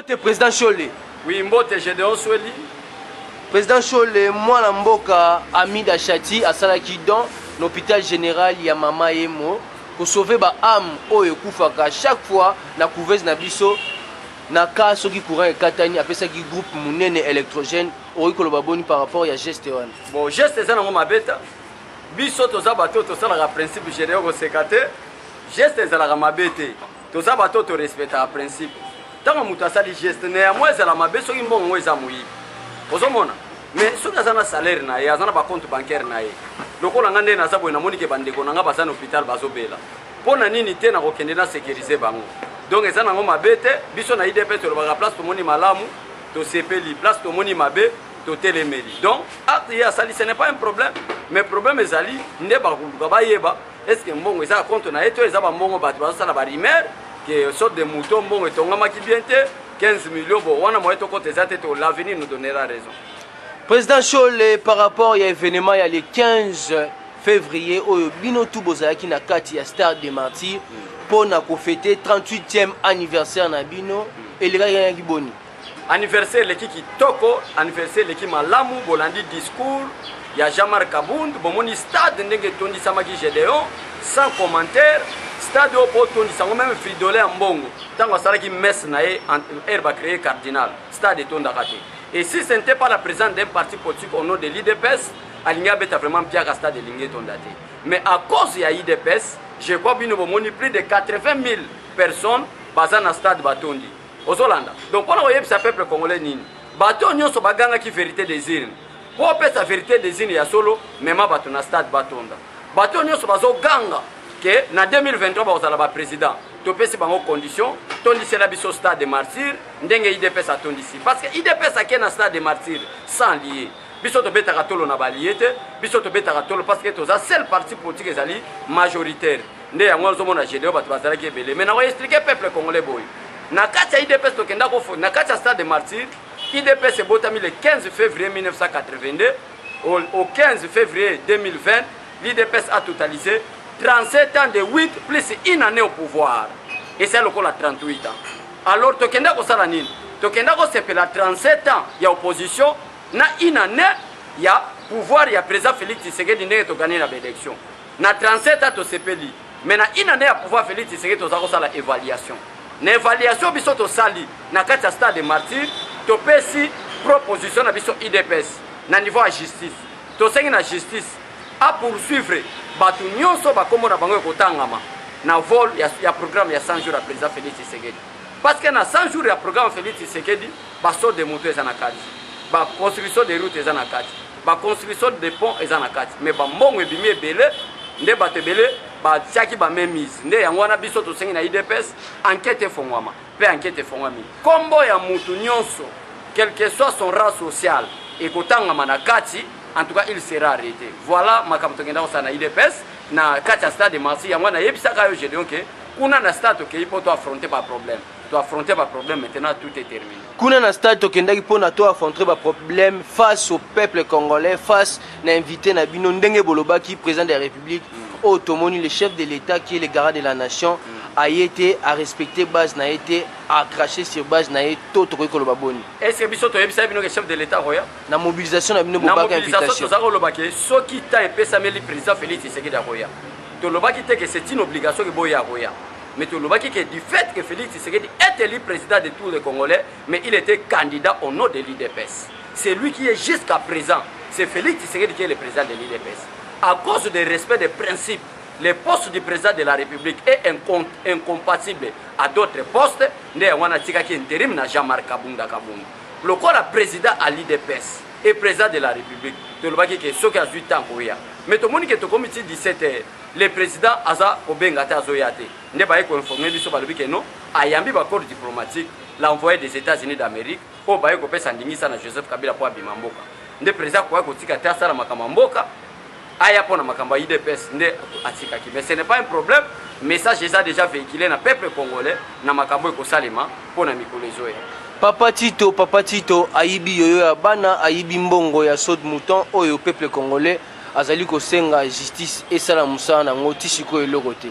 Mbote président Cholé. Oui, Mbote Gédéon Sweli. Président Cholé, moi na mboka Amida Chati asalaki dans l'hôpital général ya Mama Yemo pour sauver ba âme oyo kufaka chaque fois na couveuse na biso na ka soki courant ekatani apesaki groupe munene électrogène ori koloba boni par rapport ya geste wana. Bon, geste ça na ngoma beta. Biso toza bato to sala principe général ko sekate. Geste za la mabete. Toza bato to respecta principe. Tant mutu asali geste na moi za la mabe soki mbongo eza muyi. Ozomona. Mais soki azana salaire na ye azana ba compte bancaire na ye. Lokola ngande na sabo na monike bandeko na nga basana hôpital bazobela. Pona nini te na kokende na sécuriser bango. Donc eza na ngoma bete biso na IDP to ba place to moni malamu to sepeli place to moni mabe to telemeli. Donc acte ya sali ce n'est pas un problème, mais problème ezali nde ba kuluka ba yeba est-ce que mbongo eza compte na ye to eza ba mbongo ba sala ba rimer que sorte de mouton mbongo etongama ki bien te 15 millions bon wana mo to côté eza te to l'avenir nous donnera raison. Président Cholé, par rapport à l'événement, il y a le 15 février, où Bino Toubozaki na kati ya Stade des Martyrs pour fêter 38e anniversaire na Bino et les gars qui boni. Anniversaire l'équipe Toko, anniversaire l'équipe Malamu, bolandi discours, il y a Jamar Kabound, bomoni stade ndenge tondi samaki Gédéon, sans commentaire, stade au pot tondi sango même fridolé en bongo. Tango salaki messe na herbe créé cardinal, stade tonda kate. Et si ce n'était pas la présence d'un parti politique au nom de l'IDPS, Alinga Beta vraiment Pierre Casta de Lingé Tondate. Mais à cause de l'IDPS, je crois que nous avons plus de 80 000 personnes basées dans le stade Batondi. Aux Hollanda. Donc, pour le peuple congolais, Batondi, on a gagné la vérité des îles. Pour faire la vérité des îles, il y a solo, même dans le stade Batonda. Batondi, on a gagné que en 2023, on a le président. Tu peux faire des conditions. Tondi c'est la biso stade de martyrs, ndenge IDPS a tondi ici. Parce que IDPS a qu'un stade de martyrs sans lier. Biso to beta katolo na baliete, biso to beta katolo parce que toza seul parti politique ezali majoritaire. Nde yango nzomona Gédéon bato bazala ki ebele. Mais na ko expliquer peuple congolais boy. Na kati ya IDPS to kenda ko fo, na kati ya stade de martyrs, IDPS est botami le 15 février 1982 au 15 février 2020, l'IDPS a totalisé 37 ans de 8 plus une année au pouvoir. Et c'est le cas à 38 ans. Alors, tu as dit que tu as 37 ans, il y a opposition, na une année, il y a pouvoir, il y a président Félix Tshisekedi qui a gagné l'élection. Na 37 ans, tu as dit. Mais na une année, il y a pouvoir Félix Tshisekedi qui a fait l'évaluation. L'évaluation, tu as sali, na 4 stades de martyrs, tu as fait proposition à IDPS, na niveau de justice. Tu as fait la justice à poursuivre, batu nyonso bakomona bango ekotangama. Na vol ya programme ya 100 jours à président Félix Tshisekedi. Parce que na 100 jours ya programme Félix Tshisekedi, ba saut de moto eza na kati. Ba construction de routes eza na kati. Ba construction de ponts eza na kati. Mais ba mbongo ebimi ebele, nde bato ebele ba tiaki ba memise. Nde yango wana biso to sengi na IDPS enquête efongwama. Pe enquête efongwami. Kombo ya mutu nyonso, quel que soit son rang social, ekotangama na kati, en tout cas il sera arrêté. Voilà ma kaptogenda osana IDPS. Na kati ya stade de Marseille yango na yebisaka yo Gédéon que kuna na stade OK pour affronter pas problème. Tu affronter pas problème maintenant tout est terminé. Kuna na stade tokendaki pona to affronter pas problème face au peuple congolais, face na invité na bino ndenge bolobaki président de la République Otomoni le chef de l'État qui est le garant de la nation a été à respecter base na été à cracher sur base na to to ko lobaboni. Est-ce que biso to yebisa bino que chef de l'État roya na mobilisation na bino bobaka invitation. Na mobilisation to zako lobaki soki ta epesa meli président Félix Tshisekedi roya. To lobaki te que c'est une obligation que boya roya. Mais to lobaki que du fait que Félix Tshisekedi est élu président de tous les Congolais, mais il était candidat au nom de l'IDPS. C'est lui qui est jusqu'à présent, c'est Félix Tshisekedi qui est le président de l'IDPS. À cause du respect des principes, le poste du président de la République est incompatible à d'autres postes. Nde wana tika ki intérim na Jean-Marc Kabunda Kabunda. Le corps président à l'IDPS et président de la République. De l'obaki que ce qui a 8 ans pour y. Mais tout le monde qui est au comité 17 le président Aza Obengata Azoyate. Nde ba ko informer biso balobi que non, ayambi ba corps diplomatique l'envoyé des États-Unis d'Amérique au ba ko pesa ndingisa na Joseph Kabila pour abimamboka. Nde président kwa ko tika ta sala makamamboka. Aya pona makamba IDPS nde atikaki. Mais ce n'est pas un problème. Message est déjà véhiculé dans le peuple congolais na makambo ekosalema pona mikolo ezoya. Papa Tito aibi yoyo ya bana aibi mbongo ya saut mouton oyo peuple congolais azali ko senga justice et sala musala nango tisiko eloko te.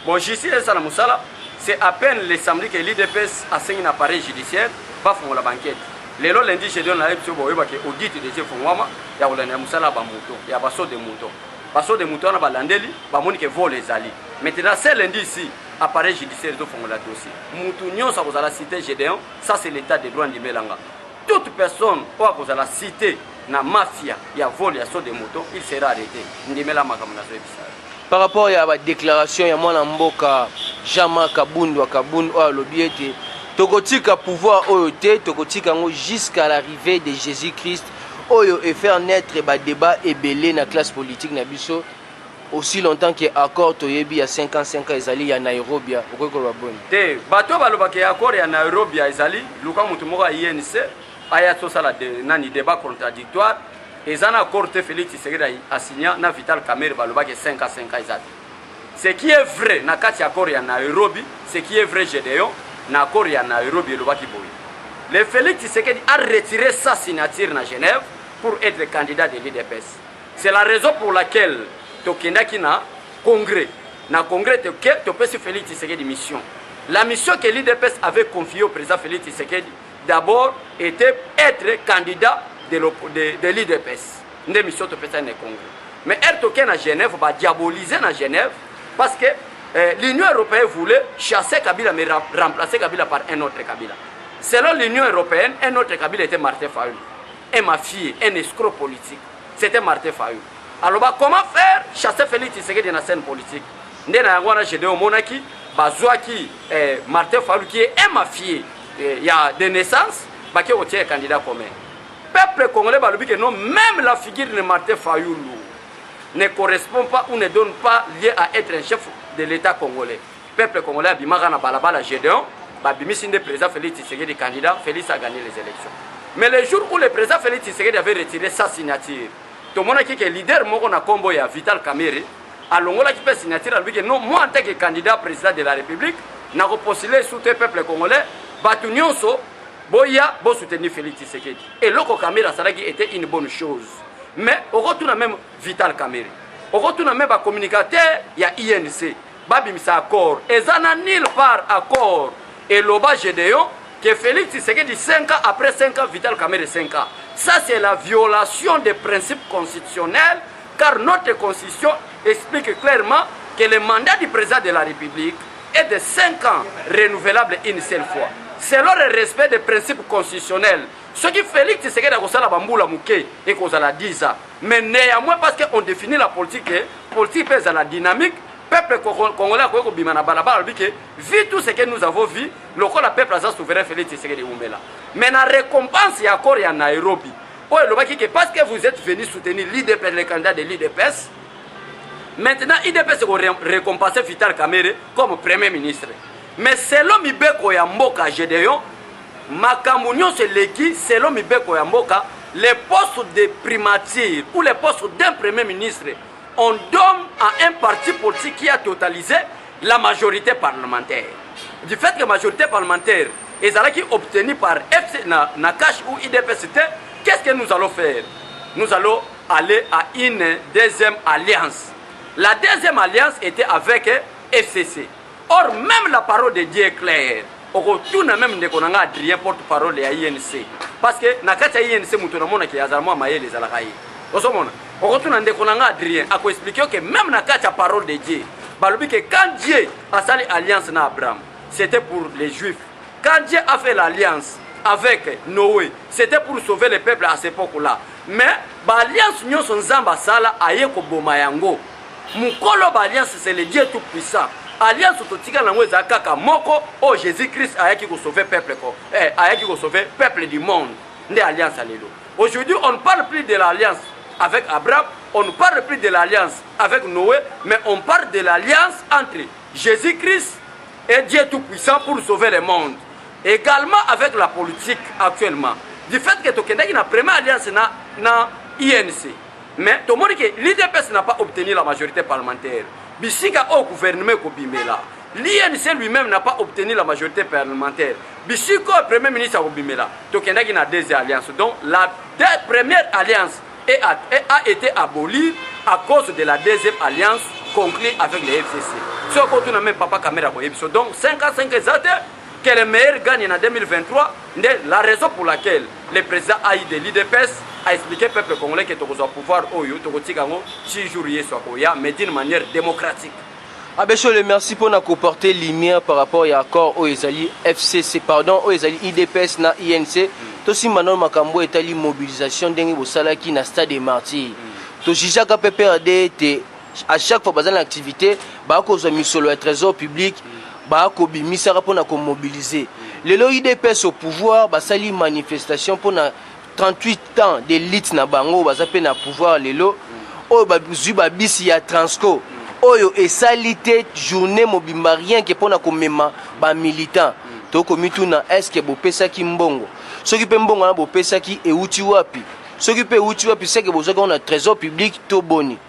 Bon justice et sala musala c'est à peine le samedi que l'IDPS a signé un appareil judiciaire, pas font la banquette. Les lois lundi, j'ai donné la réponse au audit de ces fonds, il y a un moussala mouton, il y a un basso de mouton. Basso de mouton, on a landeli, il y a qui vole les alliés. Maintenant, c'est lundi ici, appareil judiciaire, ils font la dossier. Moutounion, ça vous a la cité Gédéon, ça c'est l'état des droits de Mélanga. Toute personne qui vous a la cité, na mafia, il y a vol, il y a saut de moutons, il sera arrêté. Par rapport à la déclaration, il y a moi Mboka, Jean-Marc Kabundu, Lobiete, Tokotika pouvoir oyote, Tokotika jusqu'à l'arrivée de Jésus-Christ, oyo et faire naître un débat ébélé dans la classe politique Nabiso, aussi longtemps que accord Toyebi à 5 ans, Ezali à Nairobi, au Kokorabon. Te, bato balobaki accord à Nairobi à Ezali, Luka Mutumora INC, aya tosala de nani débat contradictoire. Et ça a corté Félix Tshisekedi a signé na Vital Kamerhe balobaki 5 à 5 ans. Ce qui est vrai na kati accord à Nairobi, ce qui est vrai Gédéon, na accord à Nairobi lobaki boy. Le Félix Tshisekedi a retiré sa signature na Genève pour être candidat de l'IDPS. C'est la raison pour laquelle Tokendaki na congrès. Na congrès to pesi Félix Tshisekedi mission. La mission que l'IDPS avait confiée au président Félix Tshisekedi d'abord était être candidat de l'IDPS. Une mission de personne est congrès. Mais elle toquait à Genève, va diaboliser à Genève parce que l'Union européenne voulait chasser Kabila mais remplacer Kabila par un autre Kabila. Selon l'Union européenne, un autre Kabila était Martin Fayulu. Un mafieux, un escroc politique. C'était Martin Fayulu. Alors comment faire chasser Félix Tshisekedi dans la scène politique? Ndena yangwana Gédéon Monaki, Bazouaki, Martin Fayulu qui est un mafieux. Il y a des naissances, qui ont été candidat commun. Peuple congolais, non, même la figure de Martin Fayulu ne correspond pas ou ne donne pas lieu à être un chef de l'État congolais. Peuple congolais a bimagana balabala Gédéon, Babimisi le président Félix Tshisekedi candidat, Félix a gagné les élections. Mais le jour où le président Félix Tshisekedi avait retiré sa signature, tout le monde a dit que le leader Moko na Kombo ya Vital Kamerhe, a l'ongola qui peut signature, a dit que non, moi en tant que candidat président de la République, n'a pas postulé sous le peuple congolais, Batunyonso, Boya, bon soutenir Félix Tshisekedi. Et Loko Kamerhe Saragi était une bonne chose. Mais au retour, on a même Vital Kamerhe. Au retour, on a même un communicateur, il y a INC. Babim sa accord. Et ça n'a nulle part accord. Et l'Oba Gédéon, que Félix Tshisekedi 5 ans, après 5 ans, Vital Kamerhe 5 ans. Ça, c'est la violation des principes constitutionnels, car notre constitution explique clairement que le mandat du président de la République est de 5 ans, renouvelable une seule fois. Selon le respect des principes constitutionnels, ce qui Félix Tshisekedi a fait la bamboula mouké et qu'on a 10 ans. Mais néanmoins, parce qu'on définit la politique pèse à la dynamique, peuple congolais a vu tout ce que nous avons vu, le peuple a souverain Félix Tshisekedi Oumbela. Mais la récompense, il y a encore à Nairobi. Parce que vous êtes venu soutenir l'IDPS, le candidat de l'IDPS, maintenant l'IDPS a récompensé Vital Kamerhe comme premier ministre. Mais selon Mibeko ya Mboka Gédéon, Makamounion c'est l'équipe, selon Mibeko ya Mboka, les postes de primature ou les postes d'un premier ministre, on donne à un parti politique qui a totalisé la majorité parlementaire. Du fait que la majorité parlementaire est obtenue par FC Nakash ou IDPS, qu'est-ce que nous allons faire? Nous allons aller à une deuxième alliance. La deuxième alliance était avec FCC. Or, même la parole de Dieu est claire. Au retour, même de Konanga Adrien porte-parole de l'INC. Parce que, dans l'INC, nous avons dit que les Alakaï. Au retour, de Konanga Adrien a expliqué que même dans la parole de Dieu, quand Dieu a sali alliance avec Abraham, c'était pour les Juifs. Quand Dieu a fait l'alliance avec Noé, c'était pour sauver le peuple à cette époque-là. Mais, l'alliance nous sommes en sala ayeko bomayango. Mukolo l'alliance, c'est le Dieu tout-puissant. Alliance totika nango ezakaka moko o Jésus-Christ ayaki ko sauver peuple ayaki ko sauver peuple du monde. Nde alliance alelo. Aujourd'hui, on ne parle plus de l'alliance avec Abraham, on ne parle plus de l'alliance avec Noé, mais on parle de l'alliance entre Jésus-Christ et Dieu tout-puissant pour sauver le monde. Également avec la politique actuellement. Du fait que Tokenda qui na première alliance na INC. Mais tout le monde que l'IDPS n'a pas obtenu la majorité parlementaire. Bisika au gouvernement Kobimela. L'INC lui-même n'a pas obtenu la majorité parlementaire. Bisiko premier ministre Kobimela. Donc il y a une deuxième alliance. Donc la première alliance a été abolie à cause de la deuxième alliance conclu avec les FCC. Ce qu'on a même papa caméra. Donc 5 ans, 5 ans, que le meilleur gagne en 2023, la raison pour laquelle le président a eu de l'IDPS a expliqué au peuple congolais que tu as pouvoir, mais d'une manière démocratique. Abeshole, merci pour nous apporter lumière par rapport à l'accord au FCC, pardon, au IDPS na INC. Tosi manon makambo etali mobilisation dengue bosalaki na stade des martyrs. To jijaka PPRD à chaque fois bazana activité ba ko zo misolo ya trésor public ba ko bimisaka pona ko mobiliser. Lelo IDPS au pouvoir basali manifestation pona 38 ans d'élite na bango bazape na pouvoir lelo o ba zuba bisi ya Transco. Oyo esalite journée mobimba rien que pona ko mema ba militant. To ko mituna est-ce que bopesaki mbongo? Soki pe mbongo na bopesaki euti wapi? Soki pe euti wapi c'est que bozaka on a trésor public to boni.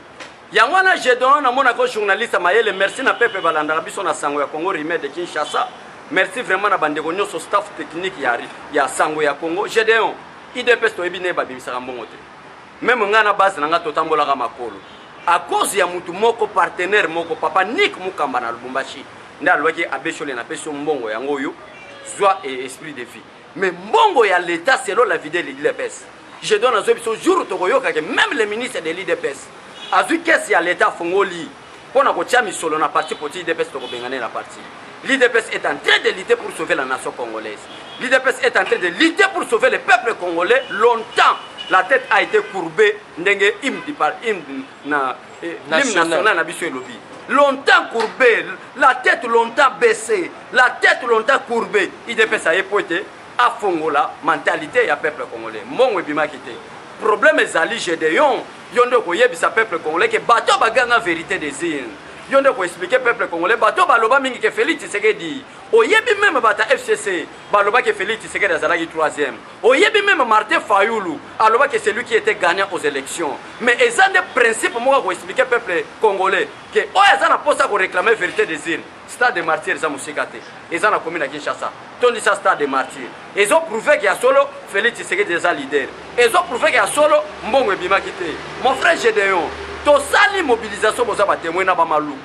Yangwana Gédon na mona ko journaliste Mayele merci na pepe balanda biso na sango ya Congo Rimé de Kinshasa. Merci vraiment na bandeko nyoso staff technique ya sango ya Congo. Gédon IDPS to ebine ba bimisaka mbongo te. Même nga na base na nga totambola ka makolo. À cause ya mutu moko partenaire moko papa Nick Mukamba na Lubumbashi. Nda lwaki abeshole na peso mbongo yango yo joie et esprit de vie. Mais mbongo ya l'état selon la vie de l'IDPS. Je donne à ce jour tokoyoka que même le ministre de l'IDPS a vu qu'est-ce qu'il y a l'état fongoli pour na kotia misolo na parti pour l'IDPS to bengane la parti. L'IDPS est en train de lutter pour sauver la nation congolaise. L'IDPS est en train de lutter pour sauver le peuple congolais. Longtemps la tête a été courbée ndenge hymne national na biso elobi. Longtemps courbé, la tête longtemps baissée, la tête longtemps courbée. IDPS a époité à Fongola, mentalité ya peuple congolais. Mon webima kité. Problème ezali Gédéon, yondo ko yebisa peuple congolais que bato baganga vérité des îles. Yondo ko expliquer peuple congolais bato baloba mingi ke Félix Tshisekedi. Oyebi même bata FCC, baloba ke Félix Tshisekedi azalaki 3e. Oyebi même Martin Fayoulou, aloba que c'est lui qui était gagnant aux élections. Mais ezan des principes moi ko expliquer peuple congolais que oyazana posa ko réclamer vérité des îles. Stade des martyrs za musikate. Ezana commune à Kinshasa. Tondi ça stade des martyrs. Ils ont prouvé qu'il y a solo Félix Tshisekedi déjà leader. Ils ont prouvé qu'il y a solo Mbongo Ebima Kité. Mon frère Gédéon, to sali mobilisation boza ba témoin na ba maluku.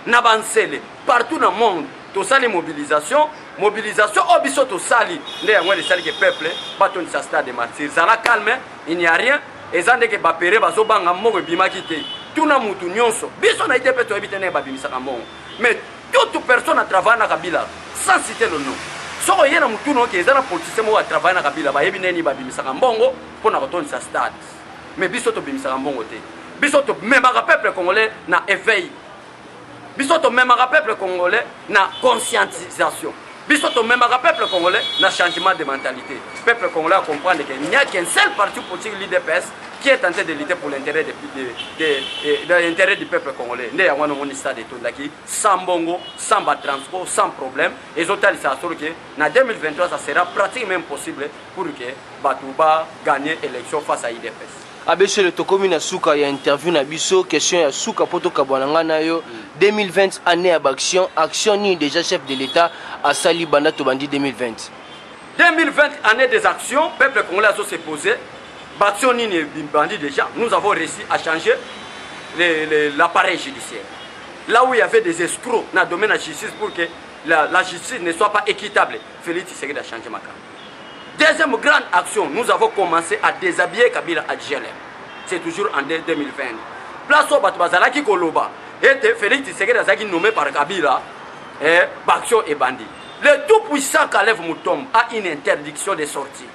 Na bansele partout dans le monde. To sali mobilisation obiso to sali ndé ya ngwele sali que peuple ba tondi ça stade des martyrs. Zala calme, il n'y a rien. Ezande ke ba pere bazo banga Mbongo Ebima Kité. Tuna mutu nyonso. Biso na ite peto ebite ne ba bimisa Mbongo. Mais toute personne a travaillé à Kabila sans citer le nom. Si on a mutu no ke ezana politicien mo a travaillé à Kabila ba yebi neni ba bimisa Mbongo pour na retourner sa stade. Mais biso to bimisa Mbongo te. Biso to même peuple congolais na éveil. Biso to même peuple congolais na conscientisation. Biso to même peuple congolais na changement de mentalité. Peuple congolais a comprendre qu'il n'y a qu'un seul parti politique l'IDPS qui est en train de lutter pour l'intérêt l'intérêt du peuple congolais. Né yangwana moni stade de Tondaki sans bongo, sans transport, sans problème. Et zotal ça sur que na 2023 ça sera pratiquement impossible pour que Batouba gagne l'élection face à IDPS. Abeshe le tokomi na suka ya interview na biso question ya suka poto kabwananga na yo 2020 année action ni déjà chef de l'état à Sali Banda Tobandi 2020. 2020 année des actions, peuple congolais a se posé. Baction ni bandi déjà, nous avons réussi à changer l'appareil judiciaire. Là où il y avait des escrocs dans le domaine de la justice pour que la justice ne soit pas équitable, Félix Tshisekedi a changé ma carte. Deuxième grande action, nous avons commencé à déshabiller Kabila à GLM. C'est toujours en 2020. Place au Batubazalaki Koloba, et Félix Tshisekedi a nommé par Kabila, Baction et Bandi. Le tout puissant Kalev Moutombe a une interdiction de sortie.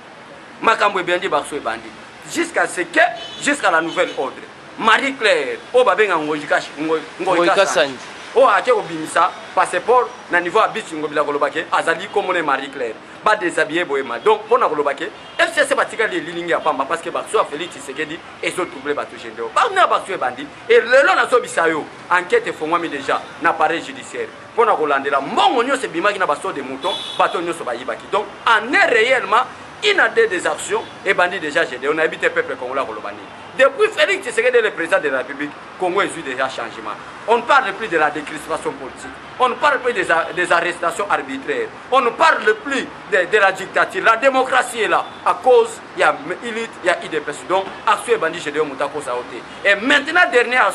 Makambo Bandi, Baction et Bandi. Jusqu'à ce que, jusqu'à la nouvelle ordre. Marie-Claire, Obabenga Ngoïka Sandi. O ake obimisa passeport na niveau abiti ngobila kolobake azali comme Marie-Claire ba déshabiller boyema donc pona kolobake FCC batika de lilingi ya pamba parce que bakso a Félix Tshisekedi et so troublé batu jendeo ba na bakso e bandi et lelo na so bisayo enquête fongwami déjà na appareil judiciaire pona kolandela mbongo nyose bimaki na baso de mouton bato nyose bayibaki donc en est réellement une des actions et bandi déjà Gédéon on habite peuple congolais kolobani Depuis Félix Tshisekedi est le président de la République, Congo est eu déjà changement. On ne parle plus de la décrispation politique. On ne parle plus des arrestations arbitraires. On ne parle plus de la dictature. La démocratie est là. À cause, il y a élite, il y a IDPS. Donc, action et bandit, j'ai dit, et maintenant, dernière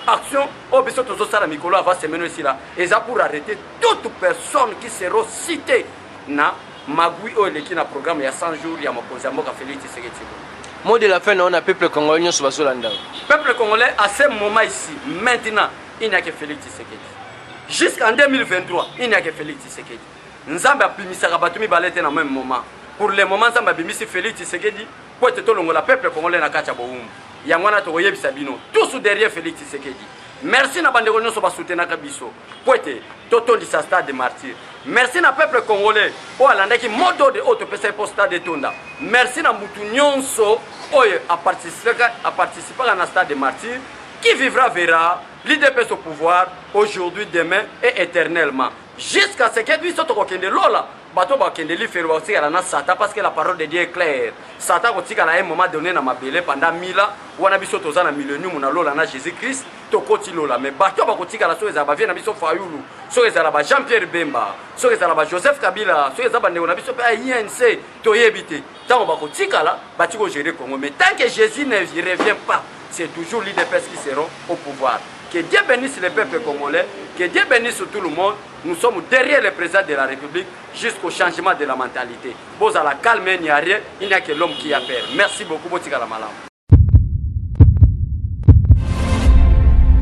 action, au Bissot Tososara Mikolo va se mener ici là. Et ça pour arrêter toute personne qui sera citée na Magui ou l'équipe na programme il y a 100 jours, il y a mon conseil à Félix Tshisekedi. Mot de la fin, on a peuple congolais sur Basolanda. Peuple congolais, à ce moment ici, maintenant, il n'y a que Félix Tshisekedi. Jusqu'en 2023, il n'y a que Félix Tshisekedi. Nzambe a pimisa rabatumi balete dans le même moment. Pour le moment, Nzambe a pimisa Félix Tshisekedi. Pour être tout le monde, le peuple congolais n'a qu'à chaboum. Yangwana to yebi sabino. Tous derrière Félix Tshisekedi. Merci na bande réunion sur soutenir Kabiso. Pour être toto di stade de martyr. Merci na peuple congolais. O alanda ki modo de auto pesa posta de tonda. Merci na mutu nyonso oye a participer à na stade de martyr. Qui vivra verra. L'IDPS au pouvoir aujourd'hui, demain et éternellement. Jusqu'à ce que lui soit au Kende Lola. Bato ba Kende li faire aussi à la Satan parce que la parole de Dieu est claire. Satan aussi à un moment donné na mabele pendant 1000 ans. Wana biso toza na millénium na Lola na Jésus-Christ. Tokoti Lola. Mais bato ba kotika la so ezaba vient na biso Fayulu. So ezala ba Jean-Pierre Bemba. So ezala ba Joseph Kabila. So ezaba na biso pa INC toyebite. Tant ba kotika la batiko gérer Congo. Mais tant que Jésus ne revient pas, c'est toujours l'IDPS qui seront au pouvoir. Que Dieu bénisse le peuple congolais, que Dieu bénisse tout le monde. Nous sommes derrière le président de la République jusqu'au changement de la mentalité. Pose à la calme, il n'y a rien, il n'y a que l'homme qui a peur. Merci beaucoup, Botikala Malam.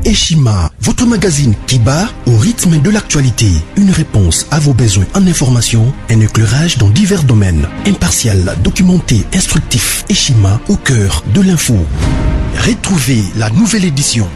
Eshima, votre magazine qui bat au rythme de l'actualité. Une réponse à vos besoins en information, un éclairage dans divers domaines. Impartial, documenté, instructif. Eshima au cœur de l'info. Retrouvez la nouvelle édition.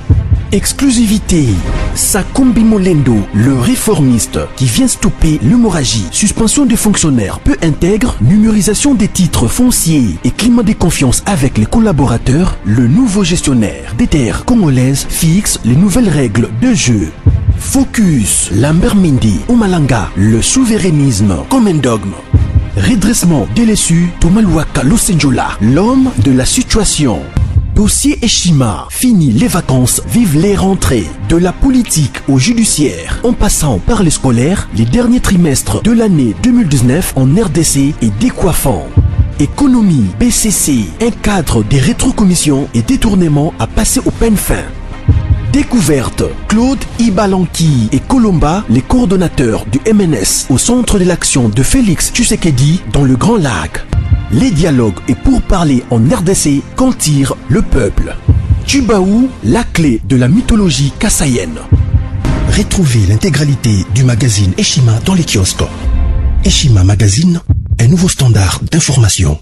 Exclusivité, Sakumbi Molendo, le réformiste qui vient stopper l'hémorragie, suspension des fonctionnaires peu intègre, numérisation des titres fonciers et climat de confiance avec les collaborateurs, le nouveau gestionnaire des terres congolaises fixe les nouvelles règles de jeu. Focus, Lambert Mindi, Omalanga, le souverainisme comme un dogme. Redressement délaissé, Tomaluaka Losenjola, l'homme de la situation. Dossier Eshima, fini les vacances, vive les rentrées. De la politique au judiciaire, en passant par les scolaires, les derniers trimestres de l'année 2019 en RDC est décoiffant. Économie, BCC, un cadre des rétrocommissions et détournements à passer au peine fin. Découverte, Claude Ibalanki et Colomba, les coordonnateurs du MNS au centre de l'action de Félix Tshisekedi dans le Grand Lac. Les dialogues et pourparlers en RDC qu'en tire le peuple. Tubaou, la clé de la mythologie kassaïenne. Retrouvez l'intégralité du magazine Eshima dans les kiosques. Eshima Magazine, un nouveau standard d'information.